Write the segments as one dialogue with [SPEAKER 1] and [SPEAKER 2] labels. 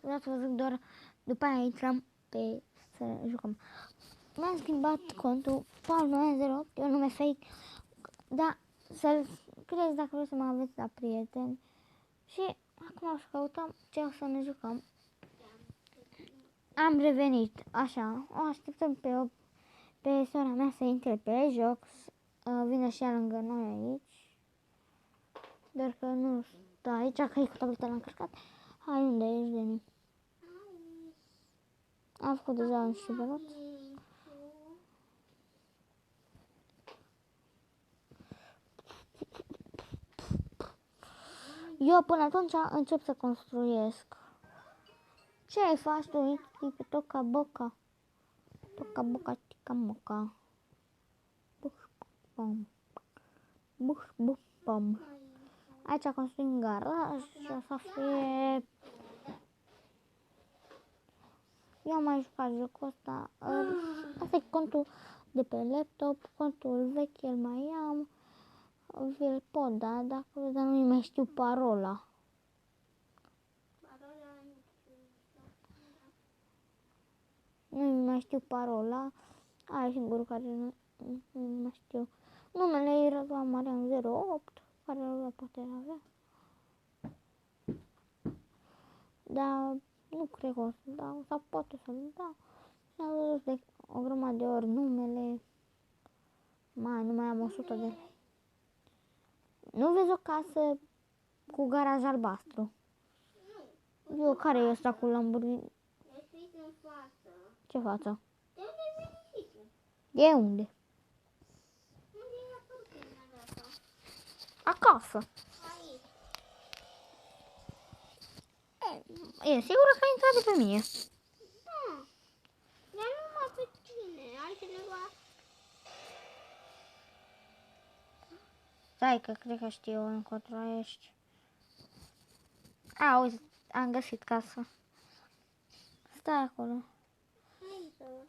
[SPEAKER 1] vreau să vă zic doar, după aia intrăm să jucăm. Mi-am schimbat contul, Paul908, eu nume fake, dar să-l scrieți dacă vreți să mă aveți la prieteni. Și acum o să căutăm ce o să ne jucăm. Am revenit, așa, o așteptăm pe sora mea să intre pe joc, vine și ea lângă noi aici. Doar că nu stă aici, că e cu tableta l-am încărcat. Hai, unde ești, Deni? Am făcut deja un șibelat. Eu până atunci încep să construiesc. Ce ai faci tu? Pe toca boca. Toca boca, tica moca. Buș, bum. Buș, bum, bum. Aici construim garaj și o să fie... Eu am mai jucat jocul ăsta. Asta e contul de pe laptop. Contul vechi îl mai am. Vi-l pot da, dacă vreți, dar nu mai știu parola. Nu mai știu parola. Aia e singurul care nu mai știu. Numele e Răzvan Marian 08, care îl poate avea. Dar nu cred că o să dau, sau poate să-l dau. Și-am văzut de o grămadă de ori numele. Nu mai am 100 de lei. Nu vezi o casă cu garaj albastru? Nu. Eu, care e ăsta cu Lamborghini?
[SPEAKER 2] E scris în față.
[SPEAKER 1] Ce față?
[SPEAKER 2] De unde veni tu?
[SPEAKER 1] De unde?
[SPEAKER 2] Unde e apărțenia asta?
[SPEAKER 1] Acasă.
[SPEAKER 2] Aici.
[SPEAKER 1] E sigură că a intrat de pe mine.
[SPEAKER 2] Da. Dar numai pe tine. Altcineva...
[SPEAKER 1] Stai că cred că știu încotro ești. Uite, am găsit casă. Stai acolo.
[SPEAKER 2] Aici.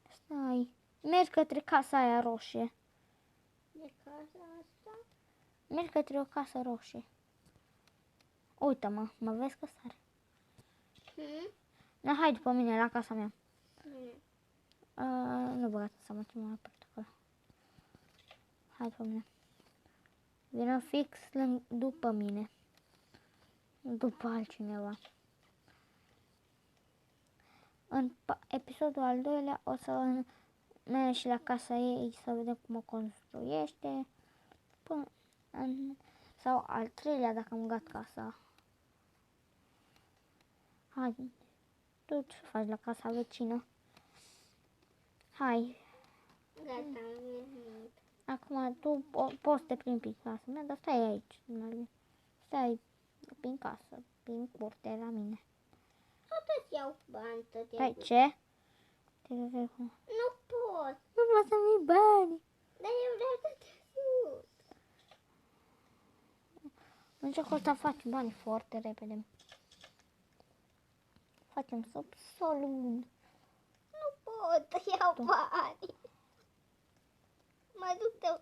[SPEAKER 1] Stai. Mergi către casa aia roșie.
[SPEAKER 2] De casa asta?
[SPEAKER 1] Mergi către o casă roșie. Uită-mă, mă vezi că sare. Na, hai după mine la casa mea. Nu băgați seama ce m-a apărut acolo. Hai după mine. Vină fix după mine. După altcineva. În episodul al doilea o să mergem și la casa ei să vedem cum o construiește. Sau al treilea dacă am gat casa. Hai, tu ce faci la casa vecină? Hai.
[SPEAKER 2] Gata, am venit.
[SPEAKER 1] Acum tu poți să te plimbi prin casa mea, dar stai aici. Stai prin casă, prin curte la mine.
[SPEAKER 2] Tot iau bani, tot
[SPEAKER 1] Stai,
[SPEAKER 2] iau.
[SPEAKER 1] ce?
[SPEAKER 2] Nu pot.
[SPEAKER 1] Nu vreau să-mi iei bani.
[SPEAKER 2] Dar eu vreau să te ajut.
[SPEAKER 1] În jocul ăsta faci bani foarte repede. Facem subsolul.
[SPEAKER 2] Nu pot, iau bani. Mă duc de...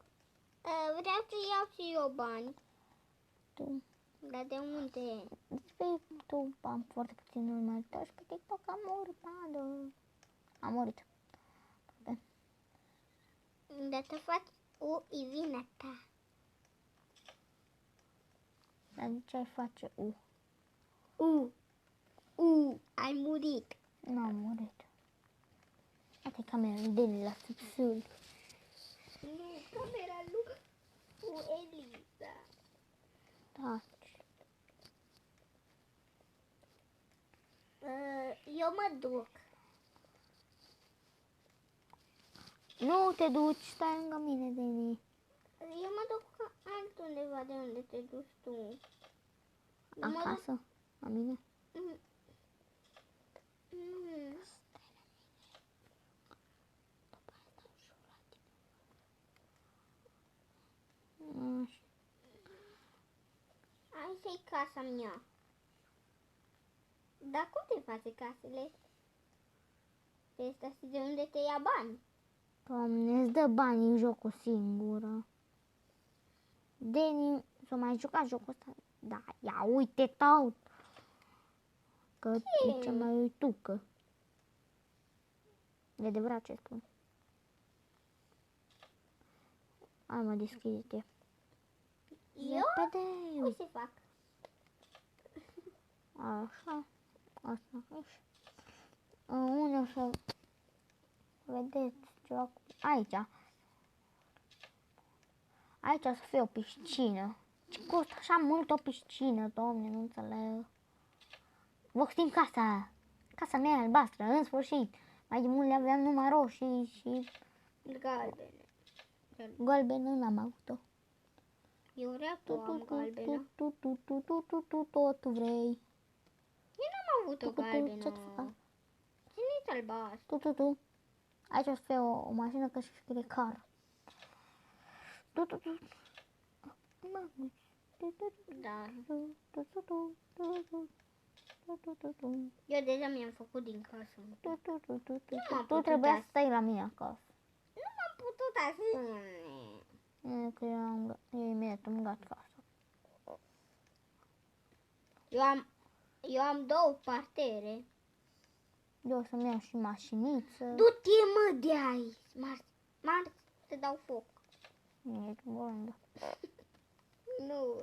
[SPEAKER 2] vreau să iau și eu bani.
[SPEAKER 1] Tu.
[SPEAKER 2] Dar de unde?
[SPEAKER 1] Despre tu am foarte puțin urmăritori și pe TikTok am urmat. Am murit.
[SPEAKER 2] Dar te faci o vina ta.
[SPEAKER 1] Dar de ce ai face U?
[SPEAKER 2] Ai murit.
[SPEAKER 1] Nu am murit. Asta e camera lui Deni la subsul.
[SPEAKER 2] Nu, camera lui cu Eliza.
[SPEAKER 1] Taci.
[SPEAKER 2] Eu mă duc.
[SPEAKER 1] Nu te duci, stai lângă mine, Deni.
[SPEAKER 2] Eu mă duc altundeva de unde te duci tu.
[SPEAKER 1] Acasă? La mine?
[SPEAKER 2] Aici e casa mea. Dar cum te face casele? Pe asta și de unde te ia bani?
[SPEAKER 1] Doamne, îți dă bani în jocul singură. Deni, s-o mai jucat jocul ăsta. Da, ia uite tot. Că e cea mai uitucă. E adevărat ce spun. Hai mă, deschide-te.
[SPEAKER 2] Eu?
[SPEAKER 1] Repede.
[SPEAKER 2] Cum se fac?
[SPEAKER 1] Așa. Asta aici. Unde o să vedeți joc? Aici. Aici o să fie o piscină. Ce costă așa mult o piscină, domne, nu înțeleg. Vă știm casa. Casa mea albastră, în sfârșit. Mai de mult le aveam numai roșii și
[SPEAKER 2] Galbene.
[SPEAKER 1] galbene n-am avut-o.
[SPEAKER 2] Eu vreau tu am galbenă.
[SPEAKER 1] Tot vrei.
[SPEAKER 2] Eu n-am avut o galbenă.
[SPEAKER 1] Ce-ți fac?
[SPEAKER 2] Ține-ți albastru.
[SPEAKER 1] Aici o să fie o mașină că și scrie car.
[SPEAKER 2] Da. Eu deja mi-am făcut din casă.
[SPEAKER 1] Tu trebuia să stai la mine acasă.
[SPEAKER 2] Nu m-am putut azi.
[SPEAKER 1] Că eu imediat am dat casa.
[SPEAKER 2] Eu am două partere.
[SPEAKER 1] Eu o să-mi iau și mașiniță.
[SPEAKER 2] Du-te mă de aici. Mars, te dau foc.
[SPEAKER 1] Ești blondă.
[SPEAKER 2] Nu.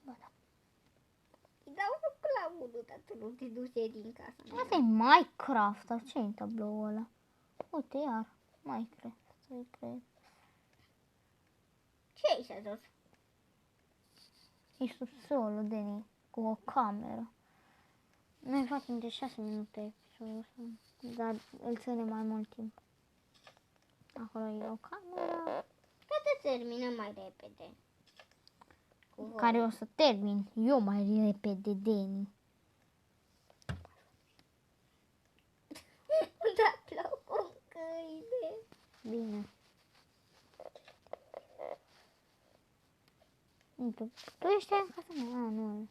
[SPEAKER 1] Ba da.
[SPEAKER 2] Îi dau foc la unul, dar tu nu te duci din casa mea.
[SPEAKER 1] Asta e Minecraft, sau ce în tabloul ăla? Uite iar, Minecraft, să-i cred.
[SPEAKER 2] Ce ai să jos?
[SPEAKER 1] E subsolul, Deni, cu o cameră. Noi facem de 6 minute episodul ăsta, dar îl ține mai mult timp. Acolo e o cameră
[SPEAKER 2] Poate terminăm mai repede.
[SPEAKER 1] care o să termin eu mai repede, Deni.
[SPEAKER 2] Da, plac o câine.
[SPEAKER 1] Bine. Tu ești în casa mea? Nu.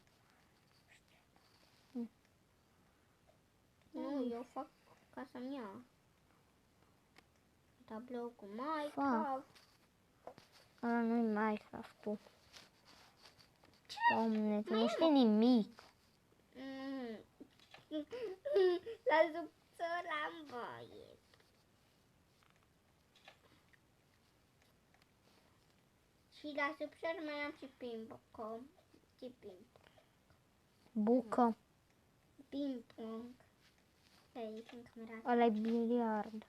[SPEAKER 2] Nu, eu fac casa mea. Tablou cu Minecraft.
[SPEAKER 1] Ăla nu-i Minecraft-ul. Doamne, tu nu știi nimic.
[SPEAKER 2] La subțor am voie. Și la subțor mai am și ping-pong. Și
[SPEAKER 1] Bucă.
[SPEAKER 2] ping-pong. Aici, în camera.
[SPEAKER 1] Ăla e biliard.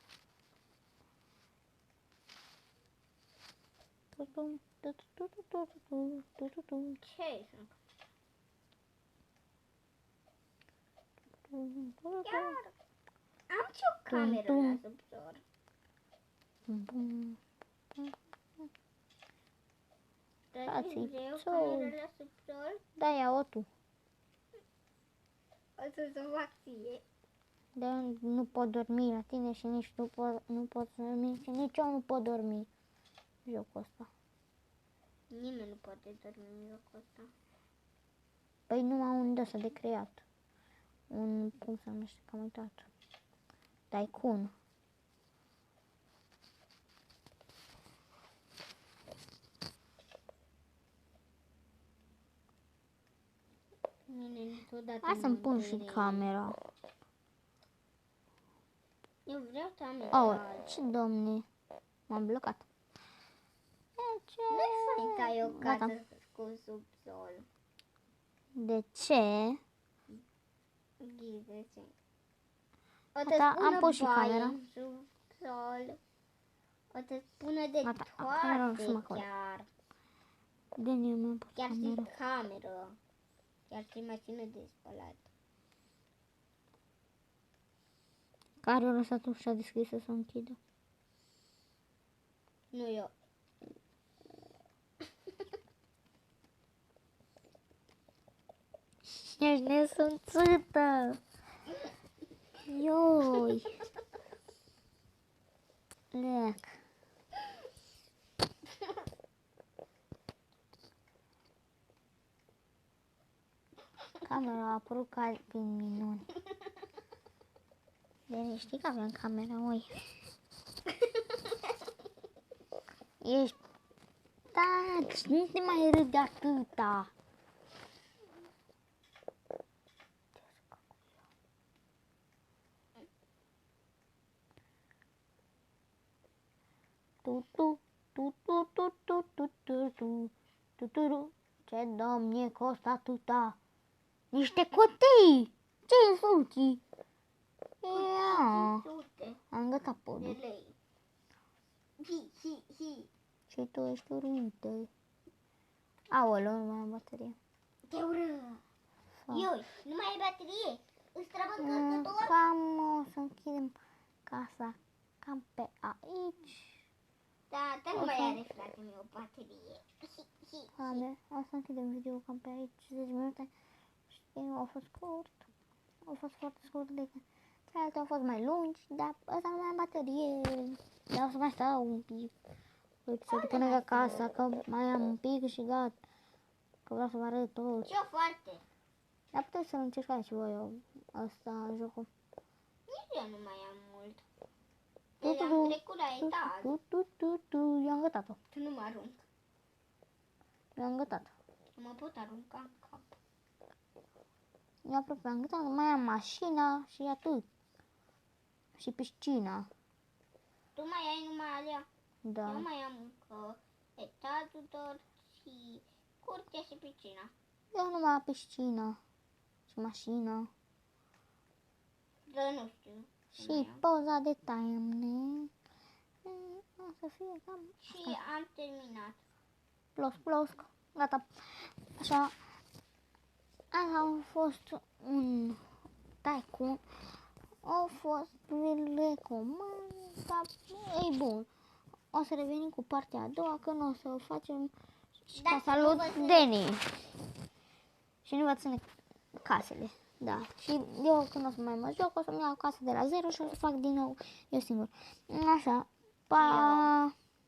[SPEAKER 2] Ce ai să Chiar am și o cameră la subțor. Dar vrei o cameră la subțor?
[SPEAKER 1] Da, ia-o tu.
[SPEAKER 2] O să o fac ție.
[SPEAKER 1] Dar nu pot dormi la tine și nici nu pot dormi și nici eu nu pot dormi jocul ăsta.
[SPEAKER 2] Nimeni nu poate dormi în locul ăsta.
[SPEAKER 1] Păi numai un de-ăsta de creat. Cum se numește, că am uitat. Tycoon.
[SPEAKER 2] Mine niciodată
[SPEAKER 1] Hai
[SPEAKER 2] nu
[SPEAKER 1] să-mi
[SPEAKER 2] mă
[SPEAKER 1] pun și
[SPEAKER 2] înțeleg.
[SPEAKER 1] camera.
[SPEAKER 2] Eu vreau să am
[SPEAKER 1] Oh,
[SPEAKER 2] egal.
[SPEAKER 1] ce domne. M-am blocat. Ce?
[SPEAKER 2] Nu-i fain să ai o
[SPEAKER 1] Gata.
[SPEAKER 2] casă cu subsol.
[SPEAKER 1] De ce?
[SPEAKER 2] Ghize ce.
[SPEAKER 1] Gata, am pus și camera.
[SPEAKER 2] în subsol. O să spună de
[SPEAKER 1] Gata, camera nu se mă
[SPEAKER 2] toate
[SPEAKER 1] acolo.
[SPEAKER 2] chiar.
[SPEAKER 1] De nu mi-am pus
[SPEAKER 2] Chiar și
[SPEAKER 1] camera.
[SPEAKER 2] cameră. Chiar și mașină de spălat.
[SPEAKER 1] Care a lăsat ușa deschisă să o închidă?
[SPEAKER 2] Nu eu.
[SPEAKER 1] Ești nesunțită! Ioi! Lec! Camera a apărut ca prin minuni. Deci știi că aveam camera, oi. Ești... taci, nu te mai râde atâta. Tu. Ce domne costă atâta? Niște cotei! Ce insulti? Ia, am gătat
[SPEAKER 2] de
[SPEAKER 1] podul.
[SPEAKER 2] lei. Hi.
[SPEAKER 1] Și tu ești urâtă. Aoleu, nu mai am baterie.
[SPEAKER 2] Te ură. Ioi, nu mai ai baterie? Îți trebuie încărcător?
[SPEAKER 1] Cam o să închidem casa cam pe aici.
[SPEAKER 2] Da, dar nu mai are frate meu baterie.
[SPEAKER 1] Ame, o să închidem video cam pe aici, 10 minute. Știu, au fost scurt. Au fost foarte scurt decât celelalte au fost mai lungi, dar ăsta nu mai am baterie. Dar o să mai stau un pic. Uite, să duc până acasă, că mai am un pic și gata. Că vreau să vă arăt tot.
[SPEAKER 2] Și eu foarte.
[SPEAKER 1] Dar puteți să-l încercați și voi ăsta, jocul.
[SPEAKER 2] Nici eu nu mai am mult. Eu am trecut la etaj.
[SPEAKER 1] Eu am gătat-o.
[SPEAKER 2] Tu nu mă arunc.
[SPEAKER 1] Eu am gătat.
[SPEAKER 2] Nu mă pot arunca în cap.
[SPEAKER 1] Eu aproape am gătat. Mai am mașina și atât. Și piscina.
[SPEAKER 2] Tu mai ai numai alea.
[SPEAKER 1] Da.
[SPEAKER 2] Eu mai am încă etajul doar și curtea și piscina.
[SPEAKER 1] Eu numai piscina. Și mașina.
[SPEAKER 2] Dar nu știu.
[SPEAKER 1] Și poza de timeline. O să fie cam
[SPEAKER 2] Și am terminat.
[SPEAKER 1] plus. Gata. Așa. Asta a fost un tycoon. A fost, vi-l recomand, dar e bun. O să revenim cu partea a doua când o să facem casa lui Danny. Și nu vă ține casele. Da. Și eu când o să mai mă joc, o să-mi iau casa de la zero și o să fac din nou eu singur. Așa. Pa!